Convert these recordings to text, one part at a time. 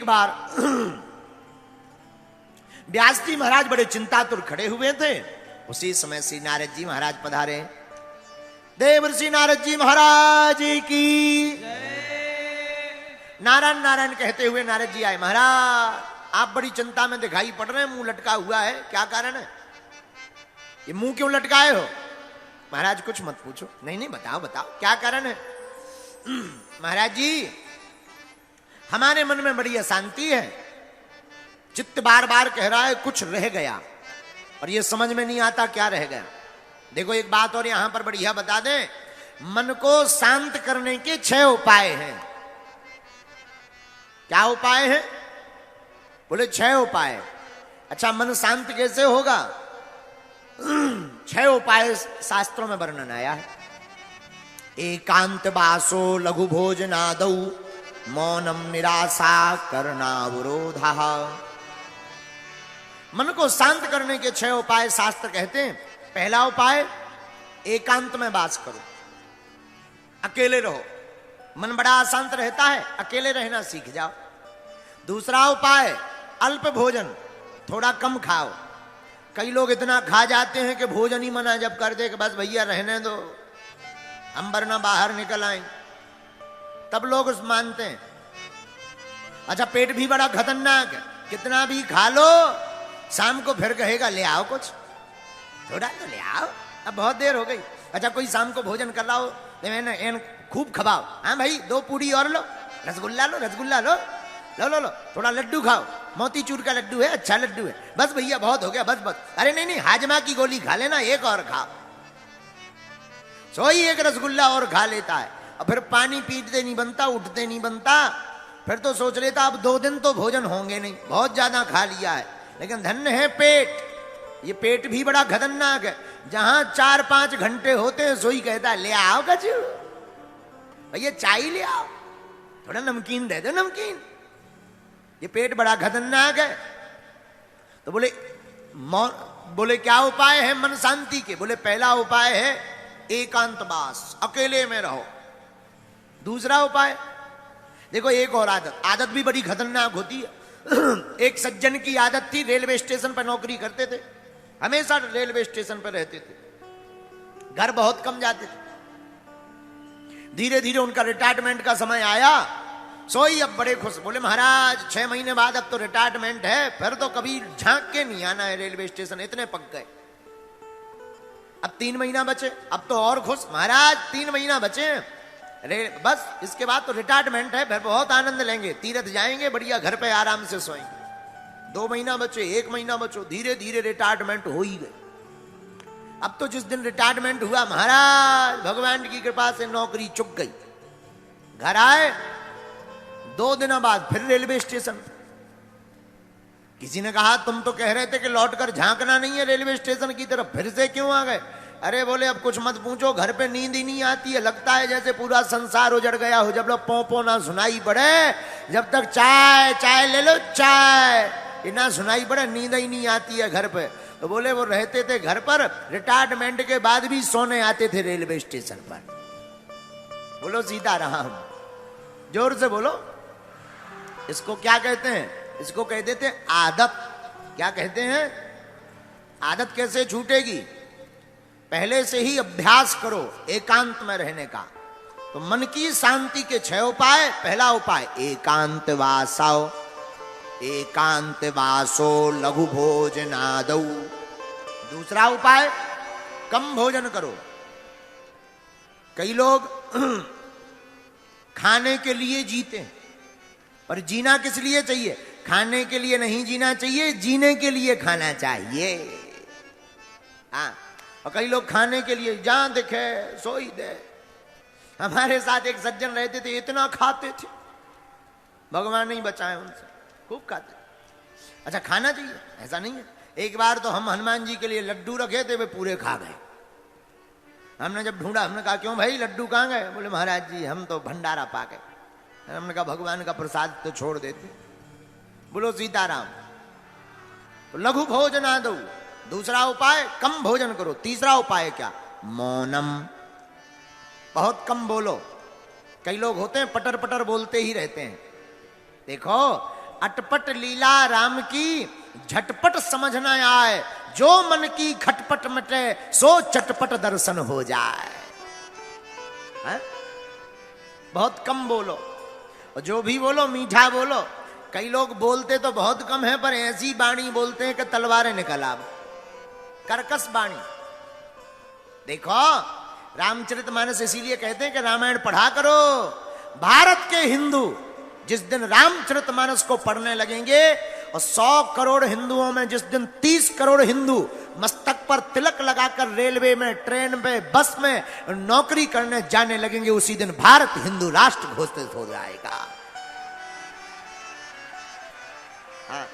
एक बार व्यास जी महाराज बड़े चिंतातुर खड़े हुए थे। उसी समय श्री नारद जी महाराज पधारे। देवर्षि नारद जी महाराज की नारायण नारायण कहते हुए नारद जी आए। महाराज आप बड़ी चिंता में दिखाई पड़ रहे हैं, मुंह लटका हुआ है, क्या कारण है? ये मुंह क्यों लटकाए हो? महाराज कुछ मत पूछो। नहीं नहीं बताओ बताओ क्या कारण है? महाराज जी हमारे मन में बड़ी अशांति है, चित्त बार बार कह रहा है कुछ रह गया, और ये समझ में नहीं आता क्या रह गया। देखो एक बात और यहां पर बढ़िया बता दें, मन को शांत करने के 6 उपाय हैं। क्या उपाय है? बोले 6 उपाय। अच्छा मन शांत कैसे होगा? 6 उपाय शास्त्रों में वर्णन आया है। एकांत वासो लघु भोजनादौ मौनम निराशा करनावरोधा। मन को शांत करने के 6 उपाय शास्त्र कहते हैं। पहला उपाय एकांत में वास करो, अकेले रहो। मन बड़ा अशांत रहता है, अकेले रहना सीख जाओ। दूसरा उपाय अल्प भोजन, थोड़ा कम खाओ। कई लोग इतना खा जाते हैं कि भोजन ही मना जब कर दे कि बस भैया रहने दो, हम वरना बाहर निकल आए, तब लोग उस मानते हैं। अच्छा पेट भी बड़ा खतरनाक है, कितना भी खा लो शाम को फिर कहेगा ले आओ कुछ, थोड़ा तो ले आओ, अब बहुत देर हो गई। अच्छा कोई शाम को भोजन कर रहा हो तो खूब खवाओ, हाँ भाई 2 पूड़ी और लो, रसगुल्ला लो, रसगुल्ला लो, लो लो लो, थोड़ा लड्डू खाओ, मोतीचूर का लड्डू है, अच्छा लड्डू है, बस भैया बहुत हो गया, बस बस। अरे नहीं नहीं हाजमा की गोली खा लेना, एक और खाओ। सोई एक रसगुल्ला और खा लेता है, और फिर पानी पीते नहीं बनता, उठते नहीं बनता, फिर तो सोच लेता अब 2 दिन तो भोजन होंगे नहीं, बहुत ज्यादा खा लिया है। लेकिन धन्य है पेट, ये पेट भी बड़ा खतरनाक है। जहां 4-5 घंटे होते हैं सोई कहता है ले आओ कचू, भैया चाय ले आओ, थोड़ा नमकीन दे दो नमकीन। ये पेट बड़ा खतरनाक है। तो बोले क्या उपाय है मन शांति के? बोले पहला उपाय है एकांतवास, अकेले में रहो। दूसरा उपाय देखो, एक और आदत भी बड़ी खतरनाक होती है। एक सज्जन की आदत थी, रेलवे स्टेशन पर नौकरी करते थे, हमेशा रेलवे स्टेशन पर रहते थे, घर बहुत कम जाते थे। धीरे धीरे उनका रिटायरमेंट का समय आया, सोई अब बड़े खुश। बोले महाराज 6 महीने बाद अब तो रिटायरमेंट है, फिर तो कभी झांक के नहीं आना है रेलवे स्टेशन, इतने पक गए। अब 3 महीना बचे, अब तो और खुश, महाराज 3 महीना बचे बस, इसके बाद तो रिटायरमेंट है, फिर बहुत आनंद लेंगे, तीर्थ जाएंगे, बढ़िया घर पे आराम से सोएंगे। 2 महीना बचे, 1 महीना बचो, धीरे धीरे रिटायरमेंट हो ही गए। अब तो जिस दिन रिटायरमेंट हुआ महाराज भगवान की कृपा से नौकरी चुक गई। घर आए 2 दिनों बाद फिर रेलवे स्टेशन। किसी ने कहा तुम तो कह रहे थे कि लौटकर झांकना नहीं है रेलवे स्टेशन की तरफ, फिर से क्यों आ गए? अरे बोले अब कुछ मत पूछो, घर पे नींद ही नहीं आती है, लगता है जैसे पूरा संसार उजड़ गया हो। जब लोग पो ना सुनाई पड़े, जब तक चाय चाय ले लो चाय ये ना सुनाई पड़े, नींद ही नहीं आती है घर पे। तो बोले वो रहते थे घर पर, रिटायरमेंट के बाद भी सोने आते थे रेलवे स्टेशन पर। बोलो सीताराम, जोर से बोलो। इसको क्या कहते हैं? इसको कह देते हैं आदत। क्या कहते हैं? आदत कैसे छूटेगी? पहले से ही अभ्यास करो एकांत में रहने का। तो मन की शांति के 6 उपाय। पहला उपाय एकांत वासो, एकांत वासो लघु भोजनादौ। दूसरा उपाय कम भोजन करो। कई लोग खाने के लिए जीते हैं, पर जीना किस लिए चाहिए? खाने के लिए नहीं जीना चाहिए, जीने के लिए खाना चाहिए। हाँ, और कई लोग खाने के लिए जहां दिखे सोई दे। हमारे साथ एक सज्जन रहते थे, इतना खाते थे, भगवान नहीं बचाए उनसे, खूब खाते। अच्छा खाना चाहिए ऐसा नहीं है। एक बार तो हम हनुमान जी के लिए लड्डू रखे थे, वे पूरे खा गए। हमने जब ढूंढा, हमने कहा क्यों भाई लड्डू कहां गए? बोले महाराज जी हम तो भंडारा पा गए। हमने कहा भगवान का प्रसाद तो छोड़ देते। बोलो सीताराम। तो लघु भोजनादौ, दूसरा उपाय कम भोजन करो। तीसरा उपाय क्या? मौनम, बहुत कम बोलो। कई लोग होते हैं पटर पटर बोलते ही रहते हैं। देखो अटपट लीला राम की झटपट समझ न आए, जो मन की खटपट मटे सो चटपट दर्शन हो जाए। है? बहुत कम बोलो, और जो भी बोलो मीठा बोलो। कई लोग बोलते तो बहुत कम है, पर ऐसी बाणी बोलते हैं कि तलवारें निकल आवे, कर्कश बाणी। देखो रामचरितमानस इसीलिए कहते हैं कि रामायण पढ़ा करो। भारत के हिंदू जिस दिन रामचरितमानस को पढ़ने लगेंगे, और 100 करोड़ हिंदुओं में जिस दिन 30 करोड़ हिंदू मस्तक पर तिलक लगाकर रेलवे में, ट्रेन में, बस में नौकरी करने जाने लगेंगे, उसी दिन भारत हिंदू राष्ट्र घोषित हो जाएगा। हाँ।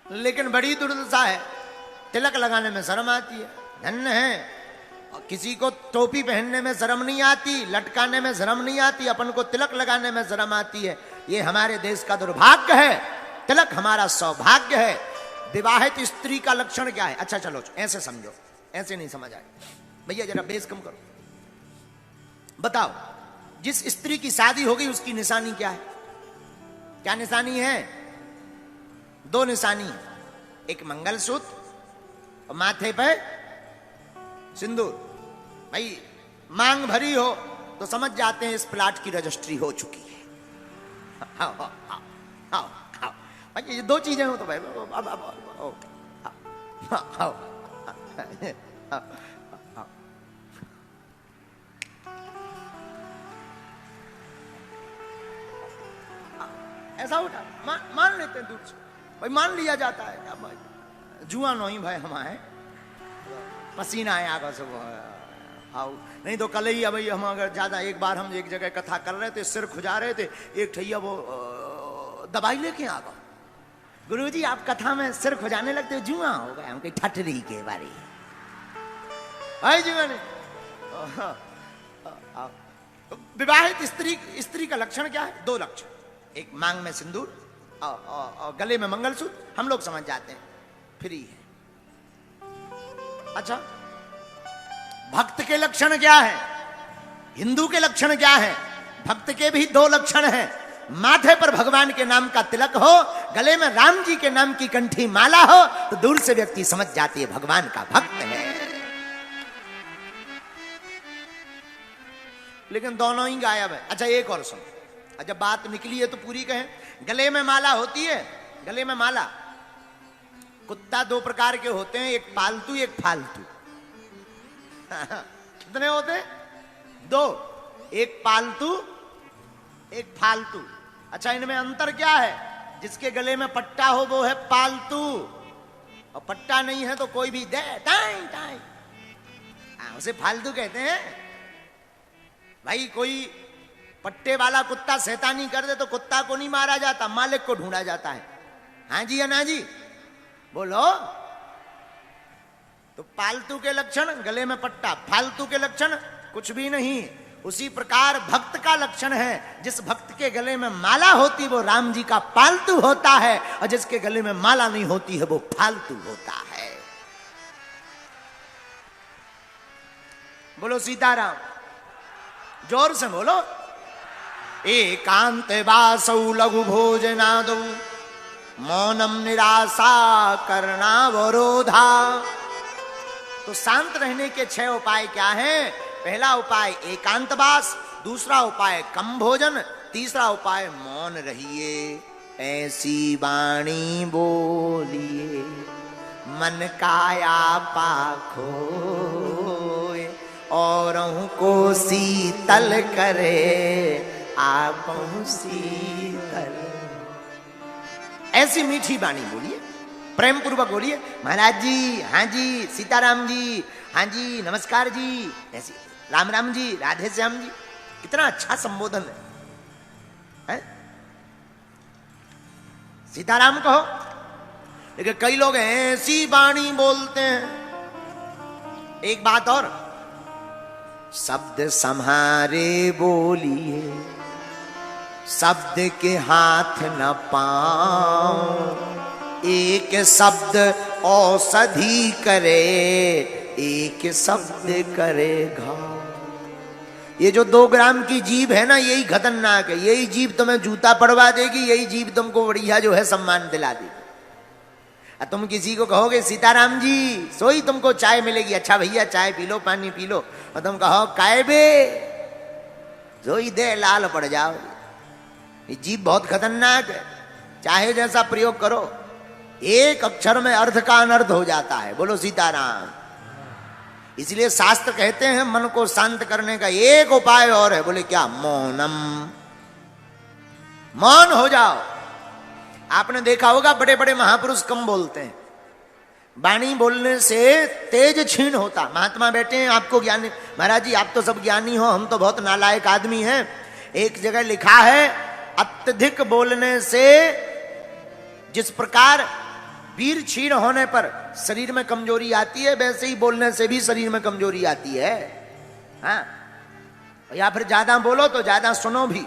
लेकिन बड़ी दुर्दशा है, तिलक लगाने में शर्म आती है। धन्य है किसी को टोपी पहनने में शर्म नहीं आती, लटकाने में शर्म नहीं आती, अपन को तिलक लगाने में शर्म आती है। ये हमारे देश का दुर्भाग्य है। तिलक हमारा सौभाग्य है। विवाहित स्त्री का लक्षण क्या है? अच्छा चलो ऐसे समझो, ऐसे नहीं समझ आए भैया, जरा बेस कम करो। बताओ, जिस स्त्री की शादी हो गई उसकी निशानी क्या है? क्या निशानी है? 2 निशानी, एक मंगलसूत्र और माथे पे सिंदूर। भाई मांग भरी हो तो समझ जाते हैं इस प्लाट की रजिस्ट्री हो चुकी है। आओ आओ आओ आओ, भाई ये 2 चीजें हो तो भाई आओ। ऐसा उठा मान लेते हैं दूर से, भाई मान लिया जाता है। जुआ नहीं भाई हमारे पसीना आए आगे से आओ, नहीं तो कल ही भाई हम अगर ज्यादा, एक बार हम एक जगह कथा कर रहे थे, सिर खुजा रहे थे, एक ठैया वो दवाई लेके आ गए। गुरुजी आप कथा में सिर खुजाने लगते हो, जुआ हो गया हम कहीं ठटरी के बारे भाई जुआ नहीं। विवाहित स्त्री का लक्षण क्या है? 2 लक्षण, एक मांग में सिंदूर और गले में मंगलसूत्र, हम लोग समझ जाते हैं फ्री है। अच्छा भक्त के लक्षण क्या है? हिंदू के लक्षण क्या है? भक्त के भी 2 लक्षण हैं। माथे पर भगवान के नाम का तिलक हो, गले में राम जी के नाम की कंठी माला हो, तो दूर से व्यक्ति समझ जाती है भगवान का भक्त है। लेकिन दोनों ही गायब है। अच्छा एक और सुनो, जब बात निकली है तो पूरी कहें। गले में माला होती है, गले में माला। कुत्ता 2 प्रकार के होते हैं, एक पालतू एक फालतू। कितने होते? 2, एक पालतू एक फालतू। अच्छा इनमें अंतर क्या है? जिसके गले में पट्टा हो वो है पालतू, और पट्टा नहीं है तो कोई भी दे टाइम टाइम, उसे फालतू कहते हैं। भाई कोई पट्टे वाला कुत्ता शैतानी कर दे तो कुत्ता को नहीं मारा जाता, मालिक को ढूंढा जाता है। हाँ जी या ना जी बोलो। तो पालतू के लक्षण गले में पट्टा, फालतू के लक्षण कुछ भी नहीं। उसी प्रकार भक्त का लक्षण है, जिस भक्त के गले में माला होती वो राम जी का पालतू होता है, और जिसके गले में माला नहीं होती है वो फालतू होता है। बोलो सीताराम, जोर से बोलो। एकांत वासौ लघु भोजनादौ मौनम निराशा करणावरोधा। तो शांत रहने के 6 उपाय क्या हैं? पहला उपाय एकांतवास, दूसरा उपाय कम भोजन, तीसरा उपाय मौन रहिए। ऐसी वाणी बोलिए मन काया पाखो, औरों को शीतल करे आप शीतल। ऐसी मीठी वाणी बोलिए, प्रेम पूर्वक बोलिए। महाराज जी, हाँ जी, सीताराम जी, हाँ जी, नमस्कार जी, ऐसी राम राम जी, राधे श्याम जी। कितना अच्छा संबोधन है? सीताराम कहो। लेकिन कई लोग ऐसी वाणी बोलते हैं। एक बात और, शब्द संहारे बोलिए, शब्द के हाथ न पांव। एक शब्द औषधि करे, एक शब्द करे घाव। ये जो 2 ग्राम की जीभ है ना, यही खतरनाक है। यही जीभ तुम्हें जूता पड़वा देगी, यही जीभ तुमको बढ़िया जो है सम्मान दिला देगी। तुम किसी को कहोगे सीताराम जी, सोई तुमको चाय मिलेगी, अच्छा भैया चाय पी लो, पानी पी लो, और तुम कहो काय बे, सोई दे, लाल पड़ जाओ। ये जीभ बहुत खतरनाक है, चाहे जैसा प्रयोग करो, एक अक्षर में अर्थ का अनर्थ हो जाता है। बोलो सीताराम। इसलिए शास्त्र कहते हैं मन को शांत करने का एक उपाय और है। बोले क्या? मौनम। मौन हो जाओ। आपने देखा होगा बड़े बड़े महापुरुष कम बोलते हैं, वाणी बोलने से तेज क्षीण होता। महात्मा बैठे हैं, आपको ज्ञानी, महाराज जी आप तो सब ज्ञानी हो, हम तो बहुत नालायक आदमी हैं। एक जगह लिखा है अत्यधिक बोलने से जिस प्रकार वीर क्षीण होने पर शरीर में कमजोरी आती है, वैसे ही बोलने से भी शरीर में कमजोरी आती है। हाँ, या फिर ज्यादा बोलो तो ज्यादा सुनो भी।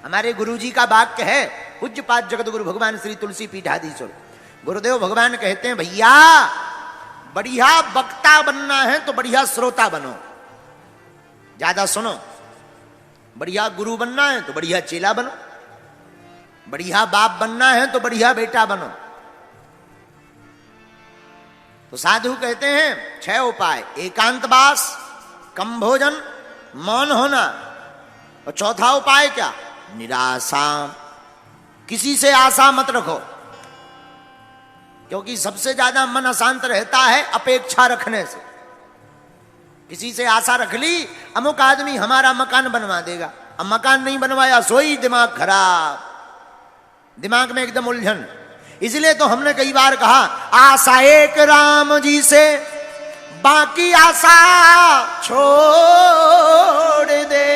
हमारे गुरुजी का वाक्य है, पूज्यपाद जगत गुरु भगवान श्री तुलसी पीठाधीश्वर गुरुदेव भगवान कहते हैं, भैया बढ़िया वक्ता बनना है तो बढ़िया श्रोता बनो, ज्यादा सुनो। बढ़िया गुरु बनना है तो बढ़िया चेला बनो, बढ़िया बाप बनना है तो बढ़िया बेटा बनो। तो साधु कहते हैं 6 उपाय: एकांतवास, कम भोजन, मौन होना, और चौथा उपाय क्या? निराशा। किसी से आशा मत रखो, क्योंकि सबसे ज्यादा मन अशांत रहता है अपेक्षा रखने से। किसी से आशा रख ली, अमुक आदमी हमारा मकान बनवा देगा, अब मकान नहीं बनवाया, सोई दिमाग खराब, दिमाग में एकदम उलझन। इसलिए तो हमने कई बार कहा, आशा एक राम जी से, बाकी आशा छोड़ दे,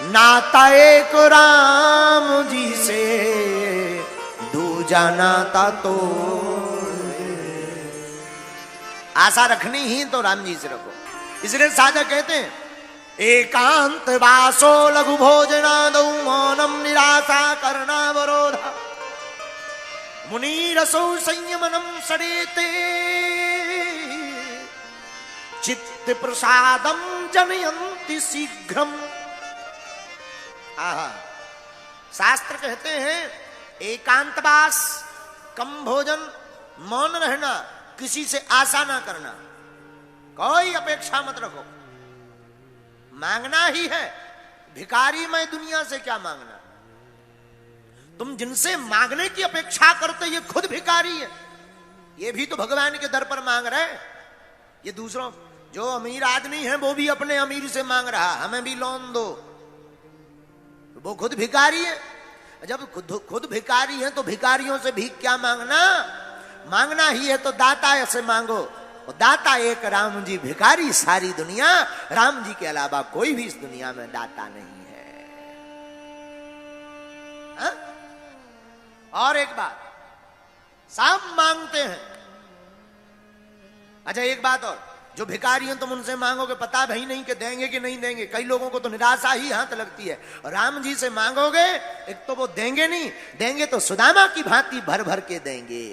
नाता एक राम जी से, दूजा नाता तोड़ दे। आशा रखनी ही तो राम जी से रखो। इसलिए साधक कहते हैं, एकांत वासो लघु भोजनादौ, मौनम निराशा करणावरोधा, मुनिरसौ संयमनम सरेते, चित्त प्रसादम जनयन्ति शीघ्रम। आहा, शास्त्र कहते हैं एकांतवास, कम भोजन, मौन रहना, किसी से आशा ना करना, कोई अपेक्षा मत रखो। मांगना ही है, भिखारी मैं दुनिया से क्या मांगना। तुम जिनसे मांगने की अपेक्षा करते, ये खुद भिखारी है, ये भी तो भगवान के दर पर मांग रहे। ये दूसरों, जो अमीर आदमी है वो भी अपने अमीर से मांग रहा, हमें भी लोन दो, वो खुद भिखारी है। जब खुद भिखारी है तो भिखारियों से भीख क्या मांगना? मांगना ही है तो दाता से मांगो, और दाता एक राम जी, भिखारी सारी दुनिया। राम जी के अलावा कोई भी इस दुनिया में दाता नहीं है। हा? और एक बात, सब मांगते हैं। अच्छा एक बात और, जो भिखारी हैं तुम उनसे मांगोगे, पता भी नहीं कि देंगे कि नहीं देंगे। कई लोगों को तो निराशा ही हाथ लगती है। और राम जी से मांगोगे, एक तो वो देंगे नहीं, देंगे तो सुदामा की भांति भर भर के देंगे।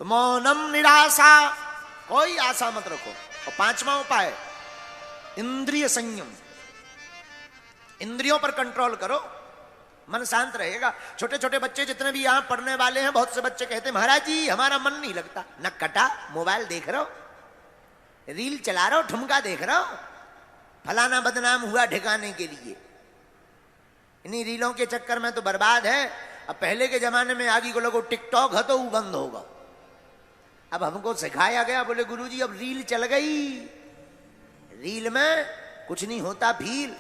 तो मौनम निराशा, कोई आशा मत रखो। और 5वां उपाय, इंद्रिय संयम। इंद्रियों पर कंट्रोल करो, मन शांत रहेगा। छोटे छोटे बच्चे जितने भी यहां पढ़ने वाले हैं, बहुत से बच्चे कहते हैं, महाराज जी हमारा मन नहीं लगता। न कटा, मोबाइल देख रहे हो, रील चला रहे हो, ठुमका देख रहे हो, फलाना बदनाम हुआ ठिकाने के लिए। इन्हीं रीलों के चक्कर में तो बर्बाद है। अब पहले के जमाने में आगे को लोगों टिकटॉक है तो वो बंद होगा। अब हमको सिखाया गया, बोले गुरुजी अब रील चल गई, रील में कुछ नहीं होता, फील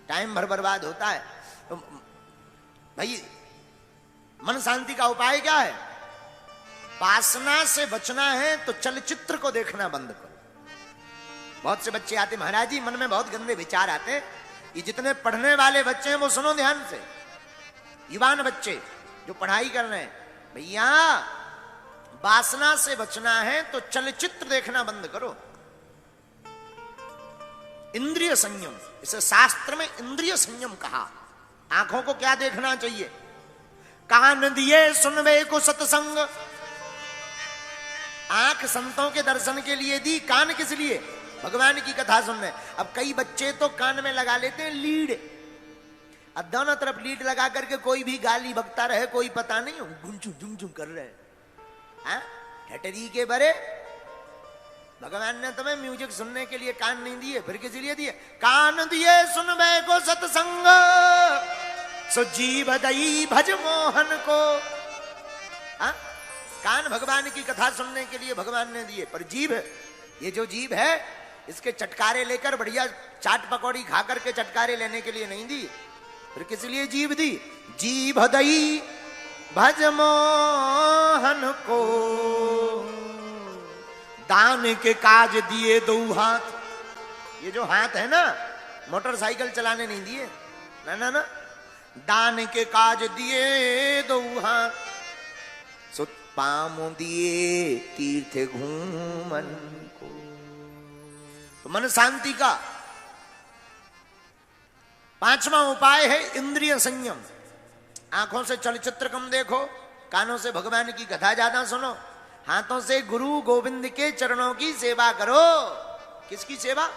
टाइम भर बर्बाद होता है। तो भाई मन शांति का उपाय क्या है? वासना से बचना है तो चलचित्र को देखना बंद करो। बहुत से बच्चे आते, महाराज जी मन में बहुत गंदे विचार आते। ये जितने पढ़ने वाले बच्चे हैं वो सुनो ध्यान से, युवान बच्चे जो पढ़ाई कर रहे हैं, भैया वासना से बचना है तो चलचित्र देखना बंद करो। इंद्रिय संयम, इसे शास्त्र में इंद्रिय संयम कहा। आंखों को क्या देखना चाहिए? कान दिए सुनवे को सत्संग, आंख संतों के दर्शन के लिए दी, कान किस लिए? भगवान की कथा सुनने। अब कई बच्चे तो कान में लगा लेते हैं लीड, अब दोनों तरफ लीड लगा करके कोई भी गाली बकता रहे, कोई पता नहीं गुंचू झुम कर रहे हैं। ठटरी के बरे भगवान ने तुम्हें म्यूजिक सुनने के लिए कान नहीं दिए, फिर किस लिए दिए? कान दिए सुनबे को सत्संग, सो जीव दई भज मोहन को। कान भगवान की कथा सुनने के लिए भगवान ने दिए, पर जीभ, ये जो जीभ है इसके चटकारे लेकर बढ़िया चाट पकौड़ी खा करके चटकारे लेने के लिए नहीं दी, फिर किस लिए जीभ दी? जीभ दई भज मोहन को, दान के काज दिए दो हाथ। ये जो हाथ है ना, मोटरसाइकिल चलाने नहीं दिए, ना ना ना, दान के काज दिए दो हाथ, सो पामो दिए तीर्थ घूमन को। तो मन शांति का पांचवा उपाय है इंद्रिय संयम। आंखों से चलचित्र कम देखो, कानों से भगवान की कथा ज्यादा सुनो, हाथों से गुरु गोविंद के चरणों की सेवा करो। किसकी सेवा?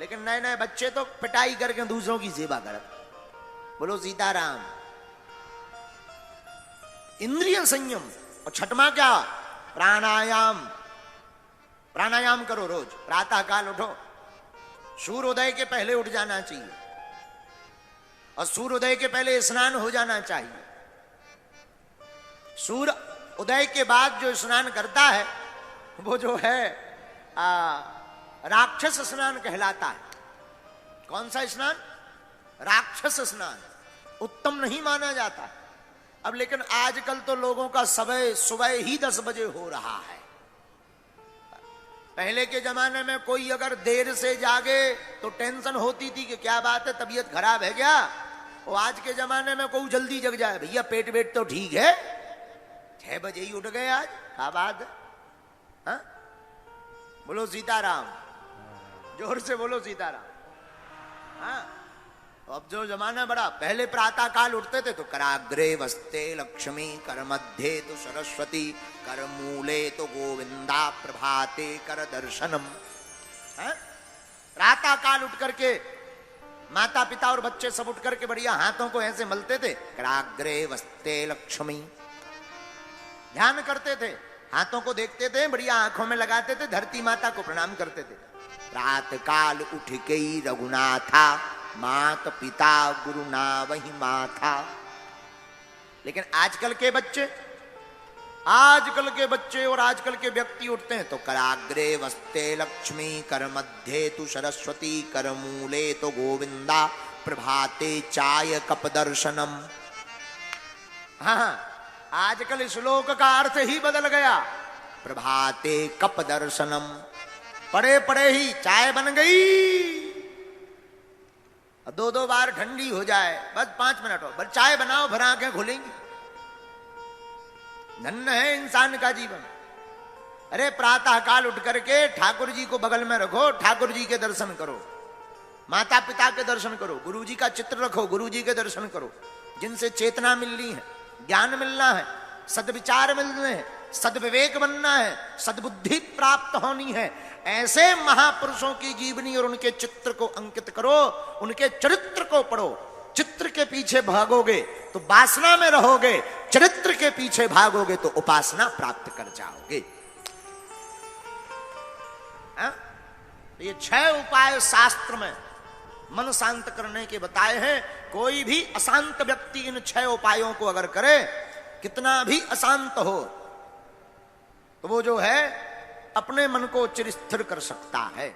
लेकिन नए नए बच्चे तो पिटाई करके दूसरों की सेवा कर। बोलो सीताराम। इंद्रिय संयम। और छठवां क्या? प्राणायाम। प्राणायाम करो रोज, प्रातः काल उठो, सूर्योदय के पहले उठ जाना चाहिए, और सूर्योदय के पहले स्नान हो जाना चाहिए। सूर्य उदय के बाद जो स्नान करता है वो जो है राक्षस स्नान कहलाता है। कौन सा स्नान? राक्षस स्नान, उत्तम नहीं माना जाता। अब लेकिन आजकल तो लोगों का सुबह ही 10 बजे हो रहा है। पहले के जमाने में कोई अगर देर से जागे तो टेंशन होती थी कि क्या बात है, तबीयत खराब है क्या। और आज के जमाने में कोई जल्दी जग जाए, भैया पेट वेट तो ठीक है, 6 बजे ही उठ गए आज, क्या बात है? हाँ? बोलो सीताराम, जोर से बोलो सीताराम। हाँ, अब जो जमाना बड़ा, पहले प्रातः काल उठते थे तो कराग्रे वस्ते लक्ष्मी, कर मध्य तो सरस्वती, कर मूले तो गोविंदा, प्रभाते कर दर्शनम। प्रातः काल उठ करके माता पिता और बच्चे सब उठ करके बढ़िया हाथों को ऐसे मलते थे, कराग्रे वस्ते लक्ष्मी, ध्यान करते थे, हाथों को देखते थे, बढ़िया आंखों में लगाते थे, धरती माता को प्रणाम करते थे। प्रातः काल उठ के ही रघुनाथा, मात पिता गुरु ना वही माथा। लेकिन आजकल के बच्चे और आजकल के व्यक्ति उठते हैं तो कराग्रे वस्ते लक्ष्मी, कर मध्य तु सरस्वती, कर मूले तो गोविंदा, प्रभाते चाय कप दर्शनम। हाँ, आजकल श्लोक का अर्थ ही बदल गया। प्रभाते कप दर्शनम, पड़े पड़े ही चाय बन गई, 2-2 बार ठंडी हो जाए, बस 5 मिनट हो, बस चाय बनाओ, फिर आंखें खुलेंगी। धन्य है इंसान का जीवन। अरे प्रातः काल उठ करके ठाकुर जी को बगल में रखो, ठाकुर जी के दर्शन करो, माता पिता के दर्शन करो, गुरु जी का चित्र रखो, गुरु जी के दर्शन करो, जिनसे चेतना मिलनी है, ज्ञान मिलना है, सद्विचार मिलने हैं, सद्विवेक बनना है, सद्बुद्धि प्राप्त होनी है। ऐसे महापुरुषों की जीवनी और उनके चित्र को अंकित करो, उनके चरित्र को पढ़ो। चित्र के पीछे भागोगे तो वासना में रहोगे, चरित्र के पीछे भागोगे तो उपासना प्राप्त कर जाओगे। ये 6 उपाय शास्त्र में मन शांत करने के बताए हैं। कोई भी अशांत व्यक्ति इन 6 उपायों को अगर करे, कितना भी अशांत हो, तो वो जो है अपने मन को चिर स्थिर कर सकता है।